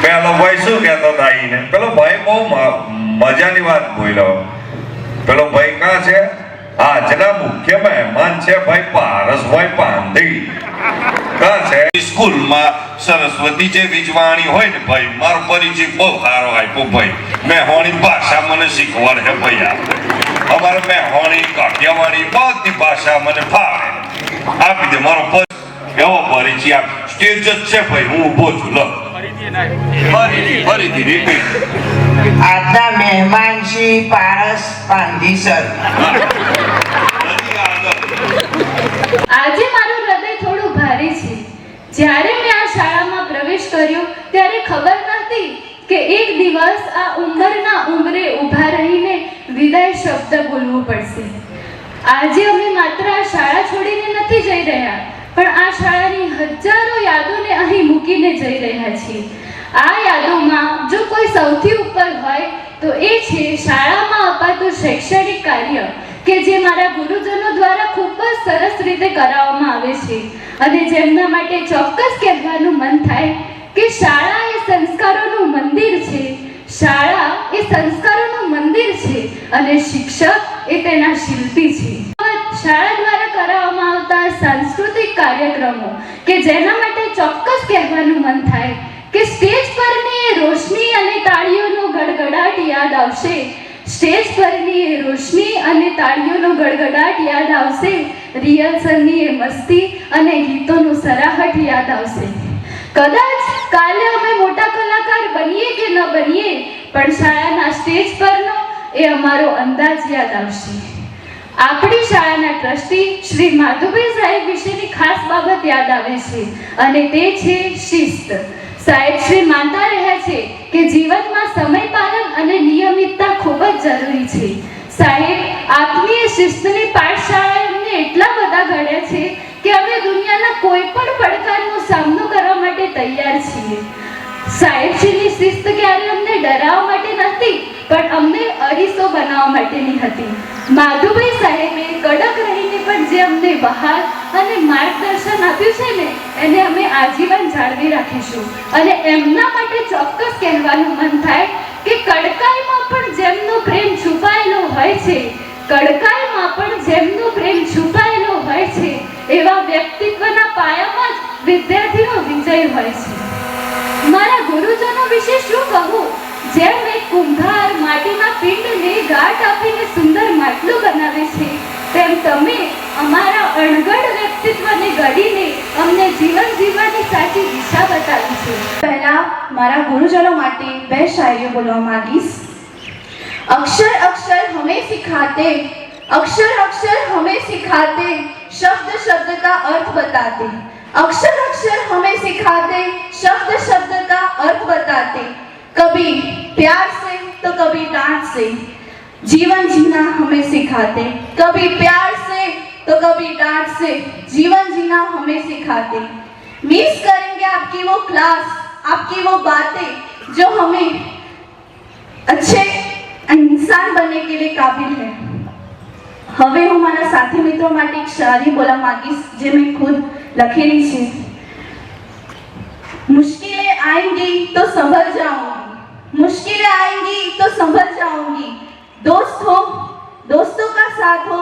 પેલો ભાઈ શું કહેતો હતા ઈને? પેલો ભાઈ બહુ મજાની વાત બોલ્યો. પેલો ભાઈ કાં છે? આજના મુખ્ય મહેમાન છે ભાઈ પારસભાઈ પાંધી. કાં છે? સ્કૂલમાં સરસ્વતી જે વિજવાણી હોય ને ભાઈ, મારો પરિચય બહુ સારો આપ્યો ભાઈ. મેહોણી ભાષા મને શીખવાડે ભાઈ. અમારે મેહોણી, કાઠિયાવાડી બધી ભાષા મને ફાવે. આપી દે મારો એવો પરિચય. સ્ટેજ જ છે ભાઈ, હું ઊભો છું. લો ફરીથી રિપીટ. આજના મહેમાન શ્રી પારસ પાંધી સર. આજે મારું હૃદય થોડું ભારે છે. જ્યારે મેં આ શાળામાં પ્રવેશ કર્યો ત્યારે ખબર નહોતી કે એક દિવસ આ ઉંમરના ઉંમરે ઊભા રહીને વિદાય શબ્દ બોલવું પડશે. આજે અમે માત્ર આ શાળા છોડીને નથી જઈ રહ્યા, પણ આ શાળાની હજારો યાદોને અહીં મૂકીને જઈ રહ્યા છીએ. આ યાદોમાં જો કોઈ સૌથી ઉપર હોય તો એ છે શાળામાં અપાતું શૈક્ષણિક કાર્ય કે જે મારા ગુરુજનો દ્વારા ખૂબ જ સરસ રીતે કરાવવામાં આવે છે, અને જેમના માટે ચોક્કસ કહેવાનું મન થાય કે શાળા એ સંસ્કારોનું મંદિર છે. શાળા એ સંસ્કારોનું મંદિર છે અને શિક્ષક એ તેના શિલ્પી છે. શાળા દ્વારા કરાવવામાં આવતા સાંસ્કૃતિક કાર્યક્રમો કે જેના માટે ચોક્કસ કહેવાનું મન થાય કે સ્ટેજ પરની એ રોશની અને તાળીઓનો ગડગડાટ યાદ આવશે. સ્ટેજ પરની એ રોશની અને તાળીઓનો ગડગડાટ યાદ આવશે. રિહર્સલની એ મસ્તી અને ગીતોનું સરાહટ યાદ આવશે. કદાચ કાલે અમે મોટા કલાકાર બનીએ કે ન બનીએ, પણ શાળાના સ્ટેજ પરનો એ અમારો અંદાજ યાદ આવશે. આપણી શાળાના ટ્રસ્ટી શ્રી માધુભાઈ સાહેબ વિશેની ખાસ બાબત યાદ આવે છે, અને તે છે શિસ્ત. સાહેબ શ્રી માનતા રહ્યા છે કે જીવનમાં સમયપાલન અને નિયમિતતા ખૂબ જ જરૂરી છે. સાહેબ આત્મીય શિસ્તની પાઠશાળાએ અમને એટલા બધા ઘડ્યા છે કે અમે દુનિયાના કોઈ પણ પડકારનો સામનો કરવા માટે તૈયાર છીએ. સાહેબશ્રીની શિસ્ત ક્યારે અમને ડરાવવા માટે નથી, પણ અમને અરીસો બનાવવા માટેની હતી. માધુભાઈ સાહેબે કડક રહીને પણ જે અમને બહાર અને માર્ગદર્શન આપ્યું છે ને, એને અમે આજીવન જાળવી રાખીશું. અને એમના માટે ચોક્કસ કહેવાનું મન થાય કે કડકાઈમાં પણ જેમનો પ્રેમ છુપાયેલો હોય છે, કડકાઈમાં પણ જેમનો પ્રેમ છુપાયેલો હોય છે, એવા વ્યક્તિત્વના પાયામાં જ વિદ્યાર્થીનો વિજય હોય છે. મારા ગુરુજનો વિશે શું કહું? જેમ એક કુંભાર માટીના પિંડને ગાંઠ આપીને સુંદર માટલું બનાવે છે, તેમ તમે અમારા અણઘડ વ્યક્તિત્વને ઘડીને અમને જીવન જીવવાની સાચી દિશા બતાવી છે. પહેલા મારા ગુરુજનો માટે બે શાયરીઓ બોલવા માંગીશ. अक्षर अक्षर हमें सिखाते, अक्षर अक्षर हमें सिखाते, शब्द शब्द का अर्थ बताते. अक्षर अक्षर हमें सिखाते, शब्द शब्द का अर्थ बताते. कभी प्यार से तो कभी डांट से जीवन जीना हमें सिखाते. कभी प्यार से तो कभी डांट से जीवन जीना हमें सिखाते. मिस करेंगे आपकी वो क्लास, आपकी वो बातें जो हमें अच्छे इंसान बनने के लिए काबिल है. હવે હું મારા સાથી મિત્રો માટે એક શાયરી બોલવા માંગીશ, જે મેં ખુદ લખેલી છે. मुश्किलें आएंगी तो संभल जाऊंगी, मुश्किलें आएंगी तो संभल जाऊंगी. दोस्तों का साथ हो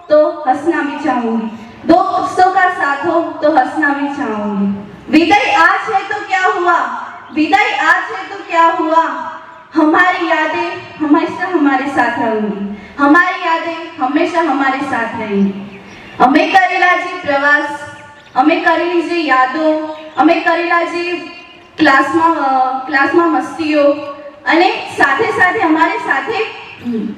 तो हंसना भी चाहूंगी, दोस्तों का साथ हो तो हंसना भी चाहूंगी. विदाई आज है तो क्या हुआ, विदाई आज है तो क्या हुआ, हमारी यादें हमेशा हमारे साथ रहेंगी, हमारी यादें हमेशा हमारे साथ रहेंगी. અમે કરેલા જે પ્રવાસ, અમે કરેલી જે યાદો, અમે કરેલા જે ક્લાસમાં મસ્તીઓ, અને સાથે સાથે અમારી સાથે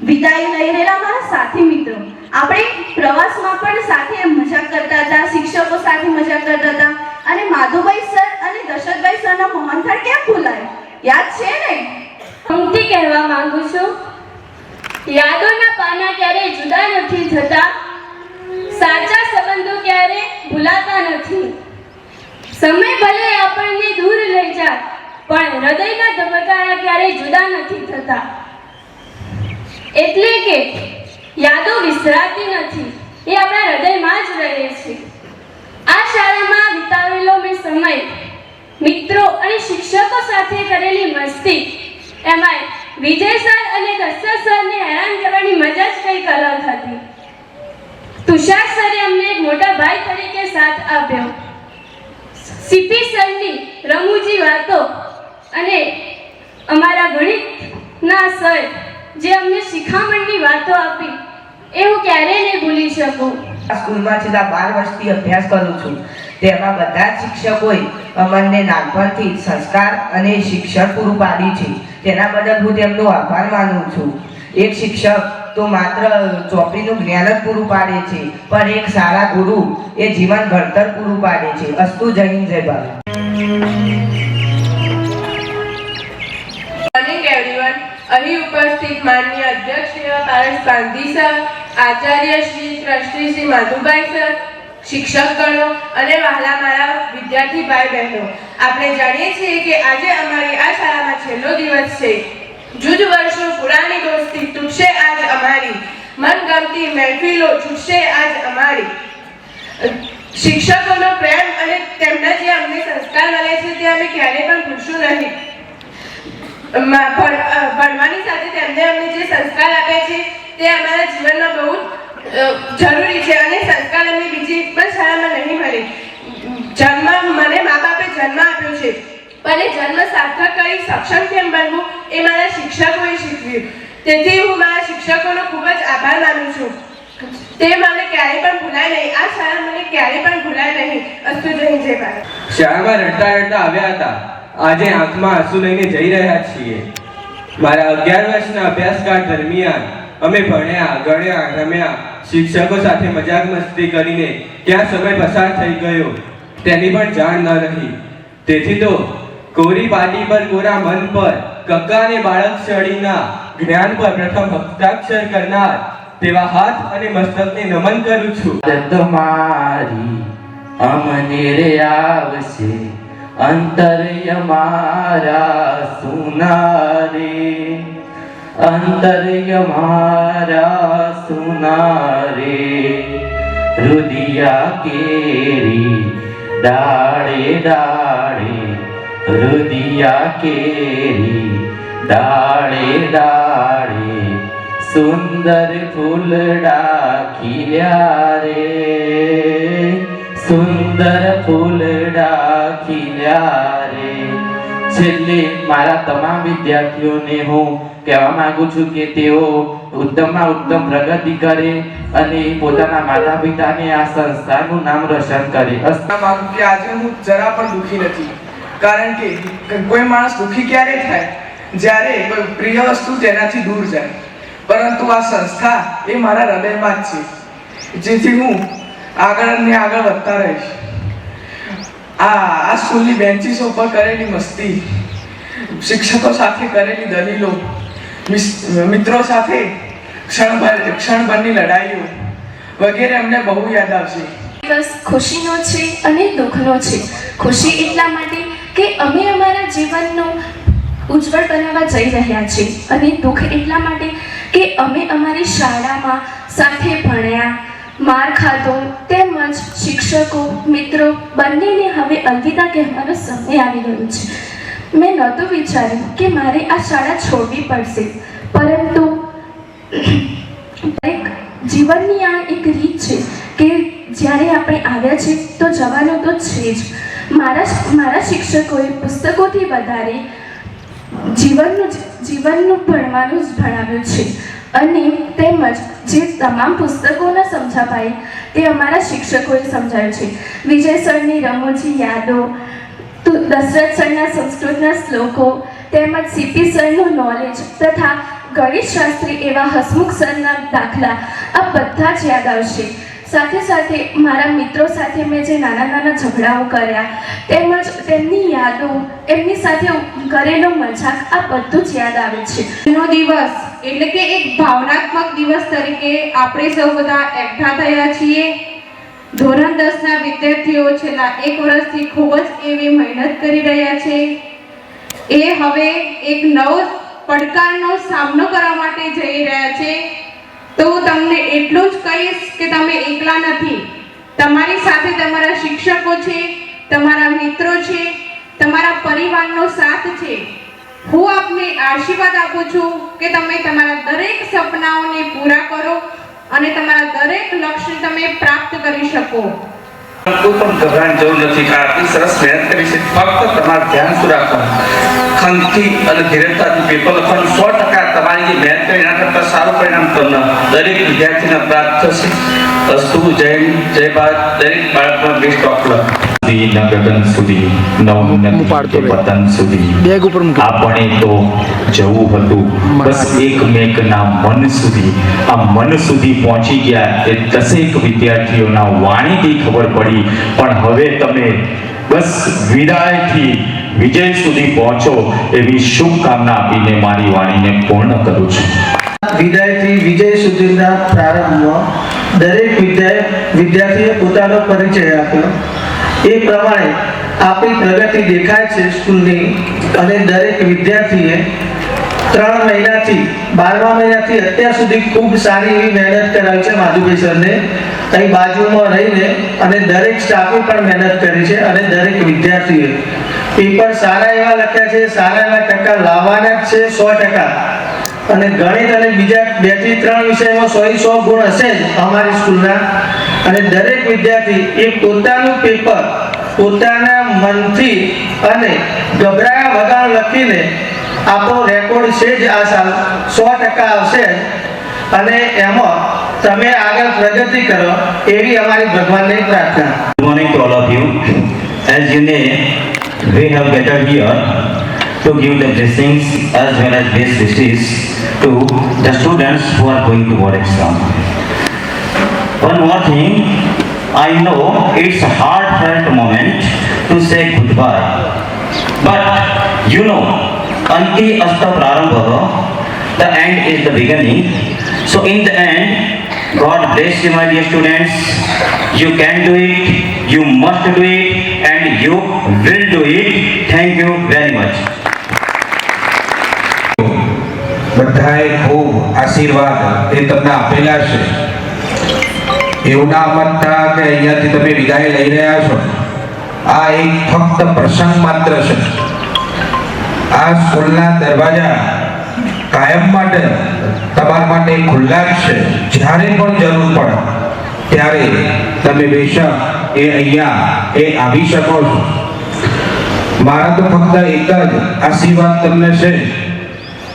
વિદાય લઈ રહેલા મારા સાથી મિત્રો, આપણે પ્રવાસમાં પણ સાથે મજાક કરતા હતા, શિક્ષકો સાથે મજાક કરતા હતા. અને માધુભાઈ સર અને દશરથભાઈ સરનો મોહનથાળ કેમ ભૂલાય? યાદ છે ને? પંક્તિ કહેવા માંગુ છું. યાદોના પાના ક્યારે જુદા નથી થતા, સાચા સંબંધો ક્યારે ભૂલાતા નથી. સમય ભલે આપણને દૂર લઈ જાય, પણ હૃદયના ધબકારા ક્યારે જુદા નથી થતા. એટલે કે યાદો વિસરાતી નથી, એ આપણા હૃદયમાં જ રહે છે. આ શાળામાં વિતાવેલો મેં સમય મિત્રો અને શિક્ષકો સાથે કરેલી મસ્તી, એમાંય વિજય સર અને દસ્તર સરને હેરાન કરવાની મજા જ કંઈક અલગ હતી. તુષાર સરે અમને એક મોટા ભાઈ તરીકે સાથ આપ્યો. સીપી સરની રમૂજી વાતો અને અમારા ગણિતના સર જે અમને શિખામણની વાતો આપી એ હું ક્યારેય નહીં ભૂલી શકું. આ સ્કૂલમાં છેલ્લા 12 વર્ષથી અભ્યાસ કરું છું. તેમાં બધા જ શિક્ષકોએ અમને નાનપણથી સંસ્કાર અને શિક્ષણ પૂરું પાડ્યું છે. તેના બદલ હું તેમનો આભાર માનું છું. એક શિક્ષક તો માત્ર ચોપડીનું જ્ઞાન જ પૂરું પાડે છે, પણ એક સારા ગુરુ એ જીવન ઘડતર પૂરું પાડે છે. અસ્તુ જય હિન્દ, જય ભારત. Morning everyone. અહીં ઉપસ્થિત માનનીય અધ્યક્ષ શ્રી પારસ Gandhi sir, Acharya Shri trustee Shri Madhubhai sir, શિક્ષકગણો અને વહાલા મારા વિદ્યાર્થી ભાઈ બહેનો, આપણે જાણીએ છીએ કે આજે અમારી આ શાળામાં છેલ્લો દિવસ છે. જૂજ વર્ષો પુરાની દોસ્તી તૂટશે આજ અમારી, મનગમતી મહેફિલો છૂટશે આજ અમારી. શિક્ષકોનો પ્રેમ અને તેમના જે અમને સંસ્કાર મળે છે તે અમે ક્યારેય પણ ભૂલશું નહીં. ભણવાની સાથે તેમને અમને જે સંસ્કાર આપે છે તે અમારા જીવનમાં બહુ જરૂરી છે અને સંસ્કાર અમને બીજી પણ શાળામાં નહીં મળે. મને મા બાપે જન્મ આપ્યો છે, અને જન્મ સાર્થક કરી સક્ષમ કેમ બનવું એ મારા શિક્ષકોએ શીખવ્યું. તેથી હું મારા શિક્ષકોનો ખૂબ જ આભાર માનું છું. તે મને ક્યારેય પણ ભૂલાય નહીં. આ શાળા મને ક્યારેય પણ ભૂલાય નહીં. અસ્તુ જય હિન્દ, જય ભારત. શાળામાં રડતા રડતા આવ્યા હતા, આજે આંખમાં આંસુ લઈને જઈ રહ્યા છીએ. મારા 11 વર્ષના અભ્યાસકાળ દરમિયાન અમે ભણ્યા, ગણ્યા, રમ્યા, શિક્ષકો સાથે મજાક મસ્તી કરીને ક્યાં સમય પસાર થઈ ગયો તેની પણ જાણ ન રહી. તેથી તો કોરી પાટી પર કોરા મન પર કક્કાને બાળક શળીના જ્ઞાન પર પ્રથમ હસ્તાક્ષર કરનાર તેવા હાથ અને મસ્તકને નમન કરું છું. તમારી અમને રે આવશે અંતર્ય મારા સુનારે, અંતર્ય મારા સુનારે, રુદિયા કેરી ડાળે ડાળે, રુદિયા કેરી ડાળે ડાળે, સુંદર ફૂલડા ખીલ્યા રે, સુંદર ફૂલડા ખીલ્યા રે. છેલ્લે મારા તમામ વિદ્યાર્થીઓને હું કહેવા માંગુ છું કે તેઓ ઉત્તમમાં ઉત્તમ પ્રગતિ કરે અને પોતાના માતા પિતાને આ સંસ્થાનું નામ રોશન કરે. માંગુ કે આજે હું જરા પણ દુઃખી નથી, કારણ કે કોઈ માણસ દુઃખી ક્યારે થાય? જ્યારે કોઈ પ્રિય વસ્તુ તેનાથી દૂર જાય. પરંતુ આ સંસ્થા એ મારા હૃદયમાં જ છે, જેથી હું આગળ ને આગળ વધતા રહીશ. આ સ્કૂલની બેન્ચીસો પર કરેલી મસ્તી, શિક્ષકો સાથે કરેલી દલીલો, મિત્રો સાથે ક્ષણભરની લડાઈઓ વગેરે અમને બહુ યાદ આવશે. દિવસ ખુશીનો છે અને દુઃખનો છે. ખુશી એટલા માટે કે અમે અમારા જીવનનો ઉજ્જવળ બનાવવા જઈ રહ્યા છીએ, અને દુઃખ એટલા માટે કે અમે અમારી શાળામાં સાથે ભણ્યા, માર ખાધો, તેમજ શિક્ષકો મિત્રો બંનેને હવે અલવિદા કહેવાનો સમય આવી ગયો છે. મેં નહોતું વિચાર્યું કે મારે આ શાળા છોડવી પડશે, પરંતુ જીવનની આ એક રીત છે કે જ્યારે આપણે આવ્યા છે તો જવાનું તો છે જ. મારા શિક્ષકોએ પુસ્તકોથી વધારે જીવનનું ભણવાનું જ ભણાવ્યું છે, અને તેમજ જે તમામ પુસ્તકો ન સમજાવાય તે અમારા શિક્ષકોએ સમજાવ્યું છે. વિજય સરની રમૂજી યાદો, દશરથ સરના સંસ્કૃતના શ્લોકો, તેમજ સીપી સરનું નોલેજ તથા ગણિત શાસ્ત્રી એવા હસમુખ સરના દાખલા, આ બધા જ યાદ આવશે. સાથે સાથે મારા મિત્રો સાથે મેં જે નાના નાના ઝઘડાઓ કર્યા, તેમજ તેમની યાદો, એમની સાથે કરેલો મજાક, આ બધું જ યાદ આવે છે. નો દિવસ એટલે કે એક ભાવનાત્મક દિવસ તરીકે આપણે સૌ બધા એકઠા થયા છીએ. ધોરણ 10 ના વિદ્યાર્થીઓ છેલ્લા 1 વર્ષથી ખૂબ જ એવી મહેનત કરી રહ્યા છે. એ હવે એક નવો પડકારનો સામનો કરવા માટે જઈ રહ્યા છે. તો હું તમને એટલું જ કહીશ કે તમે એકલા નથી. તમારી સાથે તમારા શિક્ષકો છે, તમારા મિત્રો છે, તમારા સાથ છે. હું આપને આશીર્વાદ આપું છું કે તમે તમારા દરેક સપનાઓને પૂરા કરો અને તમારા દરેક લક્ષ્ય તમે પ્રાપ્ત કરી શકો. કોઈ પણ ગભરાવાની જરૂર નથી. આટલી સરસ મહેનત કરી છે. ફક્ત તમારું ધ્યાન શું રાખવાનું, ખંતથી અને ધીરજતાથી પેપર લખવાનું. 100% તમારી જે મહેનત કરી એના કરતાં સારું પરિણામ તમને દરેક વિદ્યાર્થીને પ્રાપ્ત થશે. અસ્તુ. જય હિન્દ, જય ભારત. દરેક બાળકનો બેસ્ટ ઓફ લક. ગગન સુધી પતન સુધી આપણે તો જવું હતું બસ એકમેકના મન સુધી. આ મન સુધી પહોંચી ગયા એ દસેક વિદ્યાર્થીઓના વાણીથી ખબર પડી. પણ હવે તમે બસ વિદાયથી વિજય સુધી પહોંચો એવી શુભકામના આપીને મારી વાણીને પૂર્ણ કરું છું. વિદાયથી વિજય સુધીના પ્રારંભમાં દરેક વિદ્યાર્થીએ પોતાનો પરિચય આપ્યો. એ પ્રમાણે આપણી પ્રગતિ દેખાય છે સ્કૂલની. અને દરેક વિદ્યાર્થીએ 3 મહિનાથી 12મા મહિનાથી અત્યાર સુધી ખૂબ સારી એવી મહેનત કરાવી છે માધુભાઈ સરને. અહીં બાજુમાં રહીને અને દરેક સ્ટાફે પણ મહેનત કરી છે. અને દરેક વિદ્યાર્થીએ પેપર સારા એવા લખ્યા છે, સારા એવા ટકા લાવવાના જ છે 100%. અને ગણિત અને બીજા 2 થી 3 વિષયમાં 100 ગુણ હશે જ અમારી સ્કૂલના. અને દરેક વિદ્યાર્થી એ પોતાનું પેપર પોતાના મનથી અને ગભરાયા વગર લખીને આપણો રેકોર્ડ છે જ આ સાલ 100% આવશે. અને એમાં તમે આગળ પ્રગતિ કરો એવી અમારી ભગવાનની પ્રાર્થના. Good morning to all of you. As you know, we have gathered here to give the blessings as well as best wishes to the students who are going to board exam. One more thing, I know it's a heartfelt moment to say goodbye, but you know, anti asta prarambha, the end is the beginning. So in the end, God bless you, my dear students. You can do it, you must do it, and you will do it. Thank you very much. બધાએ ખૂબ આશીર્વાદ એ તમને આપેલા છે. એવું ના મતતા કે અહીંયાથી તમે વિદાય લઈ રહ્યા છો. આ એક ફક્ત પ્રસંગ માત્ર છે. આ સ્કૂલના દરવાજા કાયમ માટે તમારા માટે ખુલ્લા જ છે. જ્યારે પણ જરૂર પડે ત્યારે તમે બેશક એ અહીંયા એ આવી શકો છો. મારા તો ફક્ત એક જ આશીર્વાદ તમને છે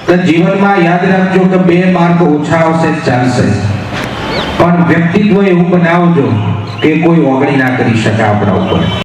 કે જીવનમાં યાદ રાખજો કે 2 માર્ક ઓછા આવશે ચાલશે, પણ વ્યક્તિત્વ એવું બનાવજો કે કોઈ ઓગળી ના કરી શકે આપણા ઉપર.